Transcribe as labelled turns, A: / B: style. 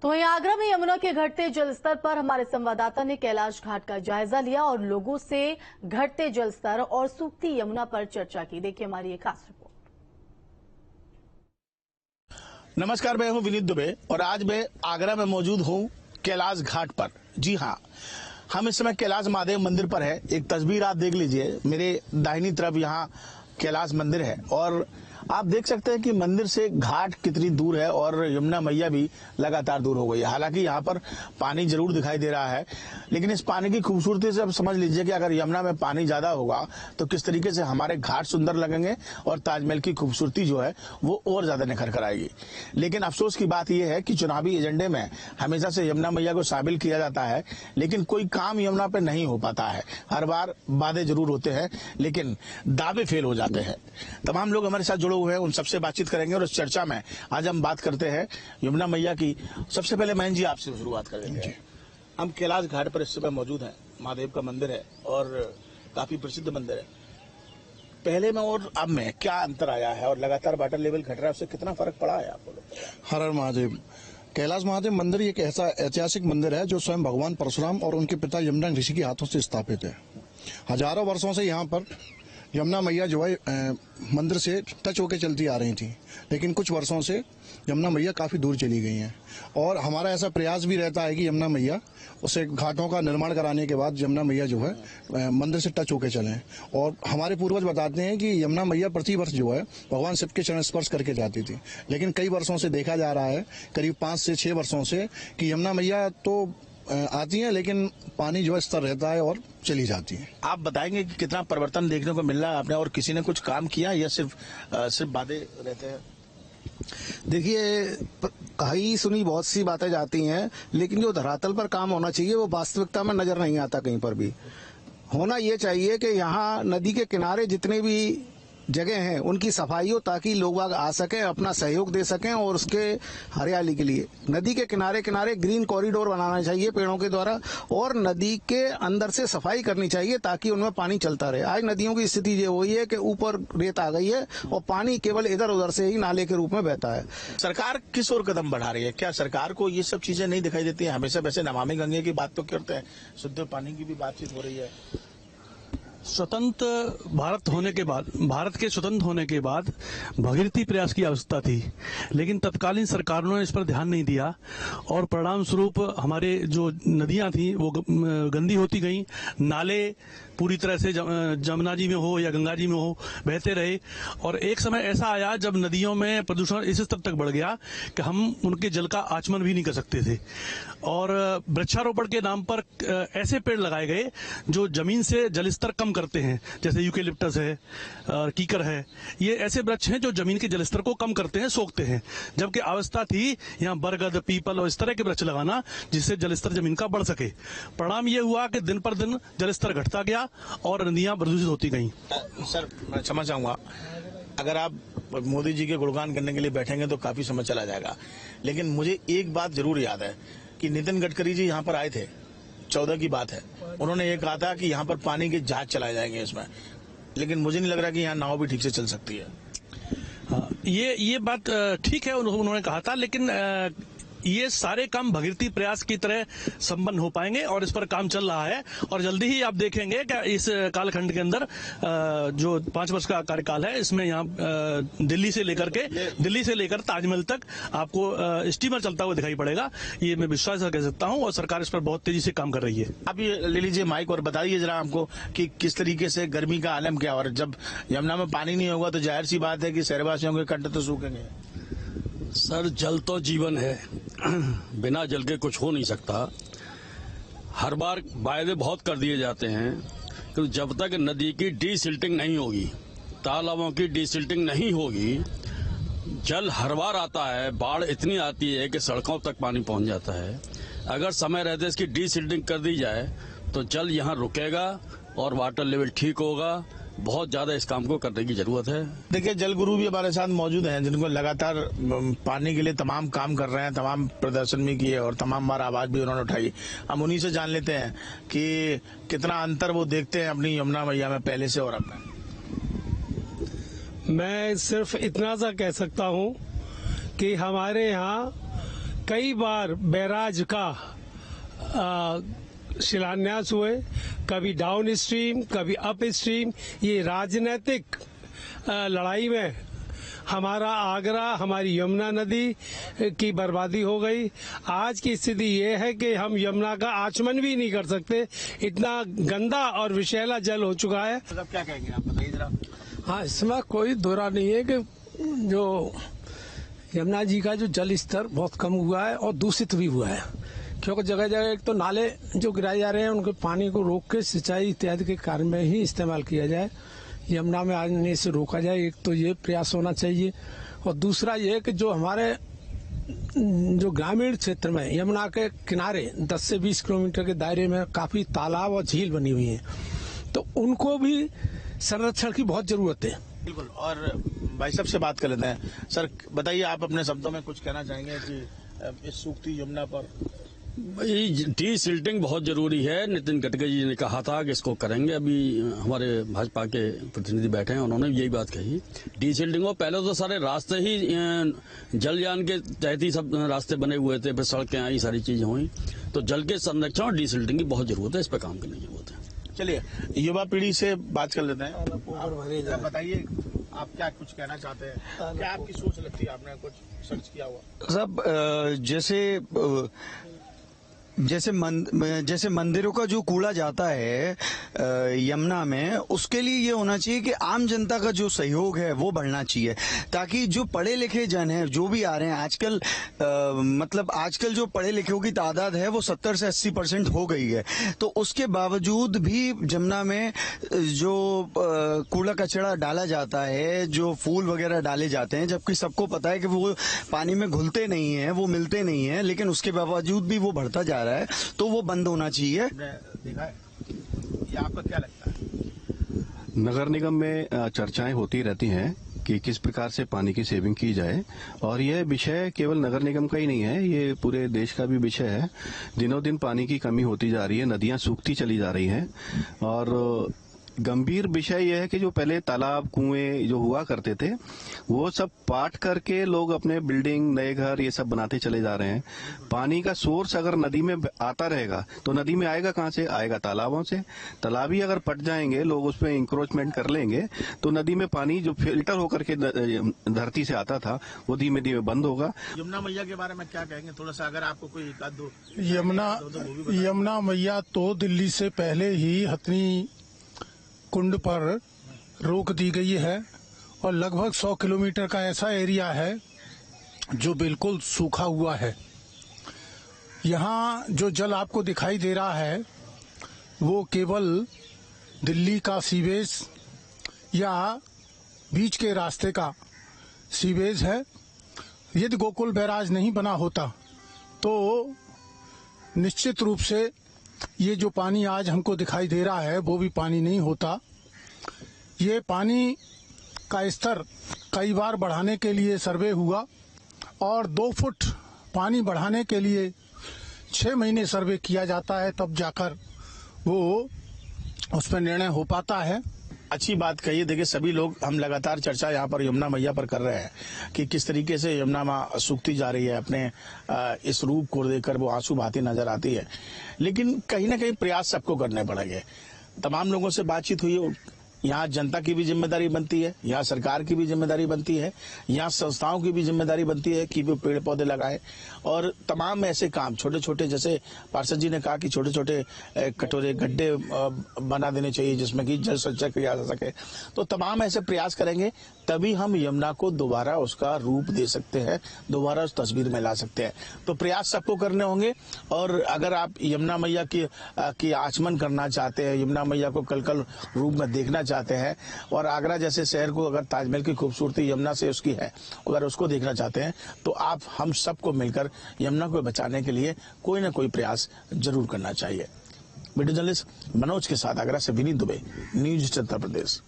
A: तो वहीं आगरा में यमुना के घटते जलस्तर पर हमारे संवाददाता ने कैलाश घाट का जायजा लिया और लोगों से घटते जलस्तर और सूखती यमुना पर चर्चा की। देखिए हमारी एक खास रिपोर्ट।
B: नमस्कार, मैं हूं विनीत दुबे और आज मैं आगरा में मौजूद हूं कैलाश घाट पर। जी हां, हम इस समय कैलाश महादेव मंदिर पर है। एक तस्वीर आप देख लीजिए, मेरे दाहिनी तरफ यहां कैलाश मंदिर है और आप देख सकते हैं कि मंदिर से घाट कितनी दूर है और यमुना मैया भी लगातार दूर हो गई है। हालांकि यहाँ पर पानी जरूर दिखाई दे रहा है, लेकिन इस पानी की खूबसूरती से आप समझ लीजिए कि अगर यमुना में पानी ज्यादा होगा तो किस तरीके से हमारे घाट सुंदर लगेंगे और ताजमहल की खूबसूरती जो है वो और ज्यादा निखर कर आएगी। लेकिन अफसोस की बात यह है कि चुनावी एजेंडे में हमेशा से यमुना मैया को शामिल किया जाता है, लेकिन कोई काम यमुना पे नहीं हो पाता है। हर बार वादे जरूर होते हैं लेकिन दावे फेल हो जाते हैं। तमाम लोग हमारे साथ जुड़े हुए हैं, उन सबसे बातचीत करेंगे और इस चर्चा में आज हम बात करते हैं यमुना मैया की। सबसे पहले महन जी आपसे शुरुआत करेंगे। हम कैलाश घाट पर इस समय मौजूद हैं। महादेव का मंदिर है और काफी प्रसिद्ध मंदिर है। पहले में और अब में क्या अंतर आया है और लगातार वाटर लेवल घट रहा है, उससे कितना फर्क पड़ा है आपको?
C: हर हर महादेव। कैलाश महादेव मंदिर एक ऐसा ऐतिहासिक मंदिर है जो स्वयं भगवान परशुराम और उनके पिता यमदग्नि ऋषि के हाथों से स्थापित है। हजारों वर्षों से यहाँ पर यमुना मैया जो है मंदिर से टच होकर चलती आ रही थी, लेकिन कुछ वर्षों से यमुना मैया काफी दूर चली गई हैं और हमारा ऐसा प्रयास भी रहता है कि यमुना मैया उसे घाटों का निर्माण कराने के बाद यमुना मैया जो है मंदिर से टच होकर चलें। और हमारे पूर्वज बताते हैं कि यमुना मैया प्रति वर्ष जो है भगवान शिव के चरण स्पर्श करके जाती थी, लेकिन कई वर्षों से देखा जा रहा है, करीब 5 से 6 वर्षों से, कि यमुना मैया तो आती हैं लेकिन पानी जो है स्तर रहता है और चली जाती है।
B: आप बताएंगे कि कितना परिवर्तन देखने को मिल रहा है आपने, और किसी ने कुछ काम किया या सिर्फ वादे रहते हैं?
D: देखिए, कही सुनी बहुत सी बातें जाती हैं, लेकिन जो धरातल पर काम होना चाहिए वो वास्तविकता में नजर नहीं आता कहीं पर भी। होना ये चाहिए कि यहाँ नदी के किनारे जितने भी जगह हैं उनकी सफाई हो, ताकि लोग आ सकें, अपना सहयोग दे सकें और उसके हरियाली के लिए नदी के किनारे किनारे ग्रीन कॉरिडोर बनाना चाहिए पेड़ों के द्वारा, और नदी के अंदर से सफाई करनी चाहिए ताकि उनमें पानी चलता रहे। आज नदियों की स्थिति ये हुई है कि ऊपर रेत आ गई है और पानी केवल इधर उधर से ही नाले के रूप में बहता है।
B: सरकार किस ओर कदम बढ़ा रही है? क्या सरकार को ये सब चीजें नहीं दिखाई देती है? हमेशा वैसे नमामि गंगे की बात तो करते हैं, शुद्ध पानी की भी बातचीत हो रही है।
E: स्वतंत्र भारत होने के बाद, भारत के स्वतंत्र होने के बाद भगीरथी प्रयास की आवश्यकता थी, लेकिन तत्कालीन सरकारों ने इस पर ध्यान नहीं दिया और परिणाम स्वरूप हमारे जो नदियां थी वो गंदी होती गई। नाले पूरी तरह से जमुना जी में हो या गंगा जी में हो बहते रहे, और एक समय ऐसा आया जब नदियों में प्रदूषण इस स्तर तक बढ़ गया कि हम उनके जल का आचमन भी नहीं कर सकते थे। और वृक्षारोपण के नाम पर ऐसे पेड़ लगाए गए जो जमीन से जलस्तर कम करते हैं, जैसे यूकेलिप्टस है, कीकर है। ये ऐसे वृक्ष हैं जो जमीन के जलस्तर को कम करते हैं, सोखते हैं, जबकि अवस्था थी यहाँ बरगद, पीपल और इस तरह के वृक्ष लगाना जिससे जलस्तर जमीन का बढ़ सके। परिणाम ये हुआ कि दिन पर दिन जलस्तर घटता गया और नदियां प्रदूषित होती गईं।
B: सर, मैं क्षमा चाहूंगा, अगर आप मोदी जी के गुणगान करने के लिए बैठेंगे तो काफी समय चला जाएगा, लेकिन मुझे एक बात जरूर याद है कि नितिन गडकरी जी यहाँ पर आए थे, 14 की बात है। उन्होंने ये कहा था कि यहाँ पर पानी के जहाज चलाए जाएंगे इसमें, लेकिन मुझे नहीं लग रहा कि यहाँ नाव भी ठीक से चल सकती है।
E: ये बात ठीक है, उन्होंने कहा था, लेकिन ये सारे काम भगीरथी प्रयास की तरह संपन्न हो पाएंगे और इस पर काम चल रहा है। और जल्दी ही आप देखेंगे कि इस कालखंड के अंदर जो 5 वर्ष का कार्यकाल है, इसमें यहाँ दिल्ली से लेकर ताजमहल तक आपको स्टीमर चलता हुआ दिखाई पड़ेगा। ये मैं विश्वास से कह सकता हूँ और सरकार इस पर बहुत तेजी से काम कर रही है।
B: आप ये ले लीजिए माइक और बताइए जरा हमको कि किस तरीके से गर्मी का आलम क्या, और जब यमुना में पानी नहीं होगा तो जाहिर सी बात है कि शहरवासियों के कंठ तो सूखेंगे।
F: सर, जल तो जीवन है, बिना जल के कुछ हो नहीं सकता। हर बार वायदे बहुत कर दिए जाते हैं, तो जब तक नदी की डीसिल्टिंग नहीं होगी, तालाबों की डीसिल्टिंग नहीं होगी, जल हर बार आता है, बाढ़ इतनी आती है कि सड़कों तक पानी पहुंच जाता है। अगर समय रहते इसकी डीसिल्टिंग कर दी जाए तो जल यहाँ रुकेगा और वाटर लेवल ठीक होगा। बहुत ज्यादा इस काम को करने की जरूरत है।
B: देखिए, जल गुरु भी हमारे साथ मौजूद हैं, जिनको लगातार पानी के लिए तमाम काम कर रहे हैं, तमाम प्रदर्शन भी किए और तमाम बार आवाज भी उन्होंने उठाई। हम उन्हीं से जान लेते हैं कि कितना अंतर वो देखते हैं अपनी यमुना मैया में पहले से और अब में।
G: मैं सिर्फ इतना सा कह सकता हूँ कि हमारे यहाँ कई बार बैराज का शिलान्यास हुए, कभी डाउन स्ट्रीम कभी अप स्ट्रीम। ये राजनीतिक लड़ाई में हमारा आगरा, हमारी यमुना नदी की बर्बादी हो गई। आज की स्थिति ये है कि हम यमुना का आचमन भी नहीं कर सकते, इतना गंदा और विषैला जल हो चुका है।
B: मतलब क्या कहेंगे आप, बताइए जरा।
G: हाँ, इसमें कोई दोहरा नहीं है कि जो यमुना जी का जो जल स्तर बहुत कम हुआ है और दूषित भी हुआ है, क्योंकि जगह जगह एक तो नाले जो गिराए जा रहे हैं उनके पानी को रोक के सिंचाई इत्यादि के कार्य में ही इस्तेमाल किया जाए, यमुना में आने से रोका जाए। एक तो ये प्रयास होना चाहिए, और दूसरा ये कि जो हमारे जो ग्रामीण क्षेत्र में यमुना के किनारे 10 से 20 किलोमीटर के दायरे में काफी तालाब और झील बनी हुई हैं, तो उनको भी संरक्षण की बहुत जरूरत है।
B: बिल्कुल। और भाई साहब से बात कर लेते हैं। सर बताइए, आप अपने शब्दों में कुछ कहना चाहेंगे कि इस सूखती यमुना पर?
F: डी सिल्टिंग बहुत जरूरी है। नितिन गडकरी जी ने कहा था कि इसको करेंगे। अभी हमारे भाजपा के प्रतिनिधि बैठे हैं, उन्होंने यही बात कही। डी सिल्टिंग को पहले तो सारे रास्ते ही जलयान के तहत ही सब रास्ते बने हुए थे, फिर सड़कें आई, सारी चीजें हुई। तो जल के संरक्षण और डी सिल्टिंग की बहुत जरूरत है, इस पर काम करने की जरूरत है।
B: चलिए युवा पीढ़ी से बात कर लेते हैं। आप बताइए, आप क्या कुछ कहना चाहते हैं? क्या आपकी सोच लगती है, आपने कुछ सर्च किया हुआ?
H: सब जैसे मंदिरों का जो कूड़ा जाता है यमुना में, उसके लिए ये होना चाहिए कि आम जनता का जो सहयोग है वो बढ़ना चाहिए, ताकि जो पढ़े लिखे जन हैं जो भी आ रहे हैं आजकल, मतलब आजकल जो पढ़े लिखों की तादाद है वो 70 से 80% हो गई है। तो उसके बावजूद भी यमुना में जो कूड़ा कचरा डाला जाता है, जो फूल वगैरह डाले जाते हैं, जबकि सबको पता है कि वो पानी में घुलते नहीं है, वो मिलते नहीं है, लेकिन उसके बावजूद भी वो बढ़ता जा रहा है। तो वो बंद होना चाहिए।
B: देखा है, ये आपको क्या लगता है?
I: नगर निगम में चर्चाएं होती रहती हैं कि किस प्रकार से पानी की सेविंग की जाए, और यह विषय केवल नगर निगम का ही नहीं है, ये पूरे देश का भी विषय है। दिनों दिन पानी की कमी होती जा रही है, नदियां सूखती चली जा रही हैं, और गंभीर विषय यह है कि जो पहले तालाब कुएं जो हुआ करते थे वो सब पाट करके लोग अपने बिल्डिंग, नए घर ये सब बनाते चले जा रहे हैं। पानी का सोर्स अगर नदी में आता रहेगा तो नदी में आएगा कहाँ से? आएगा तालाबों से। तालाब ही अगर पट जाएंगे, लोग उसमें इंक्रोचमेंट कर लेंगे, तो नदी में पानी जो फिल्टर होकर के धरती से आता था वो धीमे धीमे बंद होगा।
B: यमुना मैया के बारे में क्या कहेंगे? थोड़ा सा अगर आपको कोई एक आध दो।
C: यमुना मैया तो दिल्ली से पहले ही हथनी कुंड पर रोक दी गई है, और लगभग 100 किलोमीटर का ऐसा एरिया है जो बिल्कुल सूखा हुआ है। यहाँ जो जल आपको दिखाई दे रहा है वो केवल दिल्ली का सीवेज या बीच के रास्ते का सीवेज है। यदि गोकुल बैराज नहीं बना होता तो निश्चित रूप से ये जो पानी आज हमको दिखाई दे रहा है वो भी पानी नहीं होता। ये पानी का स्तर कई बार बढ़ाने के लिए सर्वे हुआ, और 2 फुट पानी बढ़ाने के लिए 6 महीने सर्वे किया जाता है, तब जाकर वो उस पर निर्णय हो पाता है।
B: अच्छी बात कही। देखिए, सभी लोग, हम लगातार चर्चा यहाँ पर यमुना मैया पर कर रहे हैं कि किस तरीके से यमुना माँ सूखती जा रही है। अपने इस रूप को देखकर वो आंसू बहाती नजर आती है, लेकिन कहीं ना कहीं प्रयास सबको करने पड़ेंगे। तमाम लोगों से बातचीत हुई, यहाँ जनता की भी जिम्मेदारी बनती है, यहाँ सरकार की भी जिम्मेदारी बनती है, यहाँ संस्थाओं की भी जिम्मेदारी बनती है कि वो पेड़ पौधे लगाएं, और तमाम ऐसे काम छोटे छोटे, जैसे पार्षद जी ने कहा कि छोटे छोटे कटोरे, गड्ढे बना देने चाहिए जिसमें कि जल संचय किया जा सके। तो तमाम ऐसे प्रयास करेंगे तभी हम यमुना को दोबारा उसका रूप दे सकते हैं, दोबारा उस तस्वीर में ला सकते हैं। तो प्रयास सबको करने होंगे। और अगर आप यमुना मैया की आचमन करना चाहते हैं, यमुना मैया को कल रूप में देखना चाहते हैं, और आगरा जैसे शहर को अगर ताजमहल की खूबसूरती यमुना से उसकी है, अगर उसको देखना चाहते हैं, तो आप हम सबको मिलकर यमुना को बचाने के लिए कोई ना कोई प्रयास जरूर करना चाहिए। वीडियो जर्नलिस्ट मनोज के साथ आगरा से विनीत दुबे, न्यूज उत्तर प्रदेश।